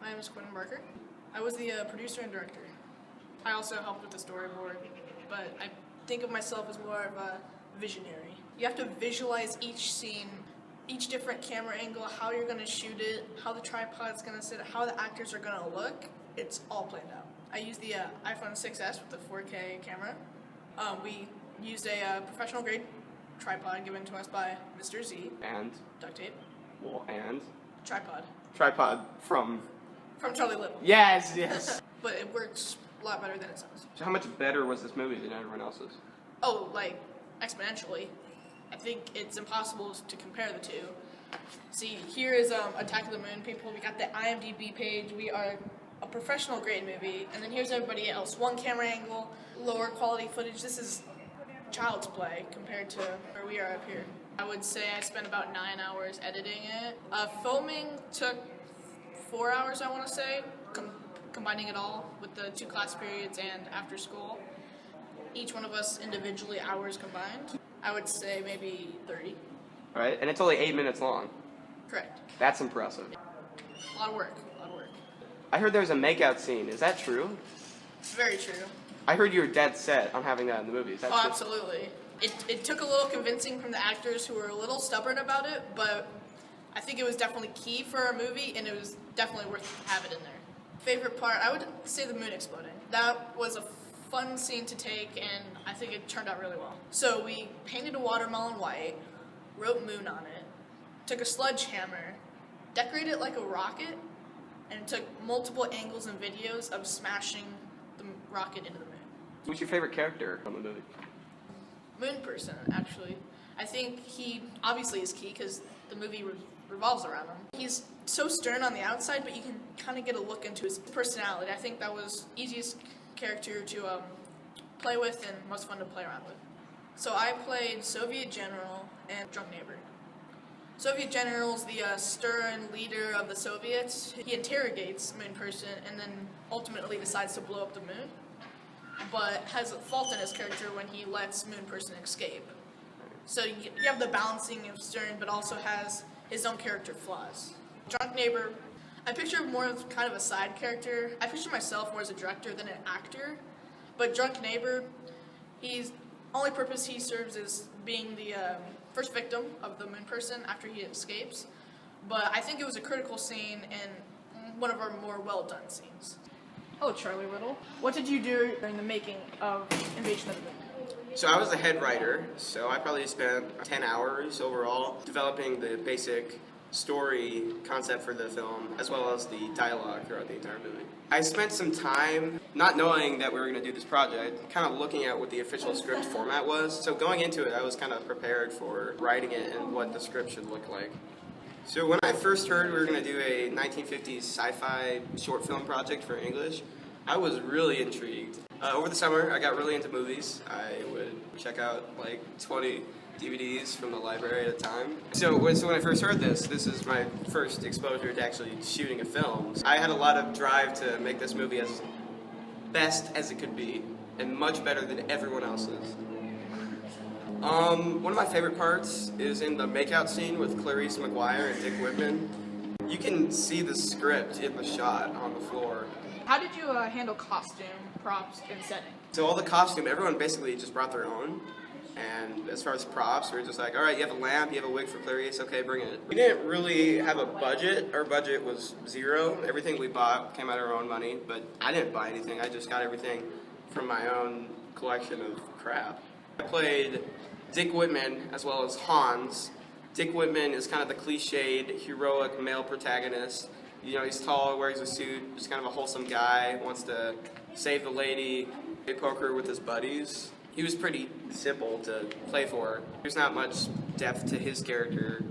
My name is Quentin Barker. I was the producer and director. I also helped with the storyboard, but I think of myself as more of a visionary. You have to visualize each scene, each different camera angle, how you're going to shoot it, how the tripod's going to sit, how the actors are going to look. It's all planned out. I used the iPhone 6S with the 4K camera. We used a professional grade tripod given to us by Mr. Z. And? Duct tape. Well, and? Tripod. Tripod from? From Charles Liddle. Yes, yes. But it works a lot better than it sounds. So how much better was this movie than everyone else's? Oh, like, exponentially. I think it's impossible to compare the two. See, here is Attack of the Moon, people. We got the IMDb page. We are a professional grade movie. And then here's everybody else. One camera angle, lower quality footage. This is child's play compared to where we are up here. I would say I spent about 9 hours editing it. Filming took 4 hours, I want to say, combining it all with the 2 class periods and after school. Each one of us individually hours combined. I would say maybe 30. All right, and it's only 8 minutes long. Correct. That's impressive. A lot of work, a lot of work. I heard there was a makeout scene. Is that true? Very true. I heard you were dead set on having that in the movie. Is that true? Absolutely. It took a little convincing from the actors who were a little stubborn about it, but I think it was definitely key for our movie, and it was definitely worth to have it in there. Favorite part, I would say the moon exploding. That was a fun scene to take, and I think it turned out really well. So we painted a watermelon white, wrote moon on it, took a sledgehammer, decorated it like a rocket, and took multiple angles and videos of smashing the rocket into the moon. Who's your favorite character from the movie? Moon person, actually. I think he obviously is key because the movie revolves around him. He's so stern on the outside, but you can kind of get a look into his personality. I think that was easiest character to play with and most fun to play around with. So I played Soviet General and Drunk Neighbor. Soviet General is the stern leader of the Soviets. He interrogates Moon Person and then ultimately decides to blow up the moon, but has a fault in his character when he lets Moon Person escape. So you have the balancing of stern, but also has his own character flaws. Drunk Neighbor, I picture more of kind of a side character. I picture myself more as a director than an actor. But Drunk Neighbor, he's only purpose he serves is being the first victim of the Moon Person after he escapes. But I think it was a critical scene and one of our more well done scenes. Hello, Charlie Liddle. What did you do during the making of Invasion of the Moon? So I was the head writer, so I probably spent 10 hours overall developing the basic story concept for the film, as well as the dialogue throughout the entire movie. I spent some time not knowing that we were going to do this project, kind of looking at what the official script format was. So going into it, I was kind of prepared for writing it and what the script should look like. So when I first heard we were going to do a 1950s sci-fi short film project for English, I was really intrigued. Over the summer, I got really into movies. I would check out like 20 DVDs from the library at a time. So when I first heard this is my first exposure to actually shooting a film. I had a lot of drive to make this movie as best as it could be, and much better than everyone else's. One of my favorite parts is in the makeout scene with Clarice McGuire and Dick Whitman. You can see the script in the shot on the floor. How did you handle costume, props, and setting? So all the costume, everyone basically just brought their own. And as far as props, we were just like, all right, you have a lamp, you have a wig for Clarice, okay, bring it. We didn't really have a budget. Our budget was zero. Everything we bought came out of our own money, but I didn't buy anything. I just got everything from my own collection of crap. I played Dick Whitman as well as Hans. Dick Whitman is kind of the cliched, heroic male protagonist. You know, he's tall, wears a suit, just kind of a wholesome guy, wants to save the lady, play poker with his buddies. He was pretty simple to play for. There's not much depth to his character.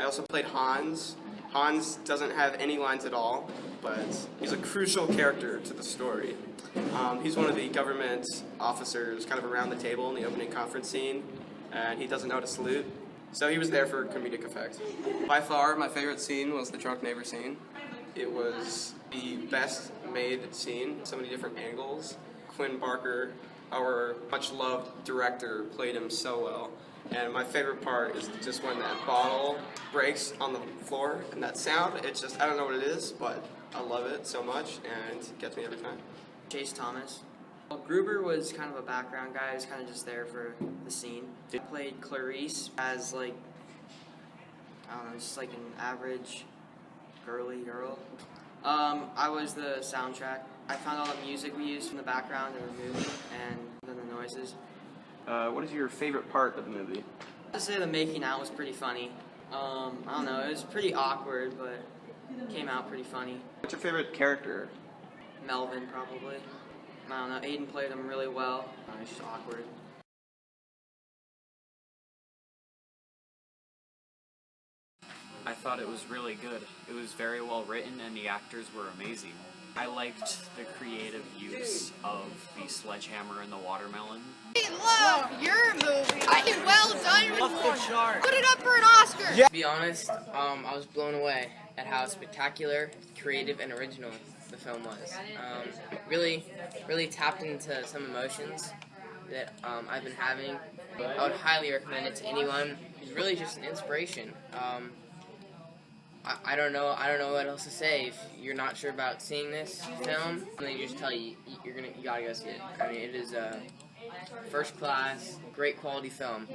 I also played Hans. Hans doesn't have any lines at all, but he's a crucial character to the story. He's one of the government officers kind of around the table in the opening conference scene, and he doesn't know how to salute. So he was there for comedic effect. By far, my favorite scene was the Drunk Neighbor scene. It was the best made scene, so many different angles. Quinn Barker, our much-loved director, played him so well. And my favorite part is just when that bottle breaks on the floor and that sound. It's just, I don't know what it is, but I love it so much and it gets me every time. Chase Thomas. Well, Gruber was kind of a background guy. He was kind of just there for the scene. I played Clarice as like, I don't know, just like an average girly girl. I was the soundtrack. I found all the music we used from the background in the movie and then the noises. What is your favorite part of the movie? I'd say the making out was pretty funny. I don't know, it was pretty awkward, but it came out pretty funny. What's your favorite character? Melvin, probably. I don't know, Aiden played him really well. It's just awkward. I thought it was really good. It was very well written and the actors were amazing. I liked the creative use of the sledgehammer and the watermelon. I love your movie. Well done. Put it up for an Oscar. To be honest, I was blown away at how spectacular, creative, and original the film was. Really tapped into some emotions that I've been having. I would highly recommend it to anyone. It's really just an inspiration. I don't know what else to say. If you're not sure about seeing this film, let me just tell you, you gotta go see it. I mean, it is a first class, great quality film.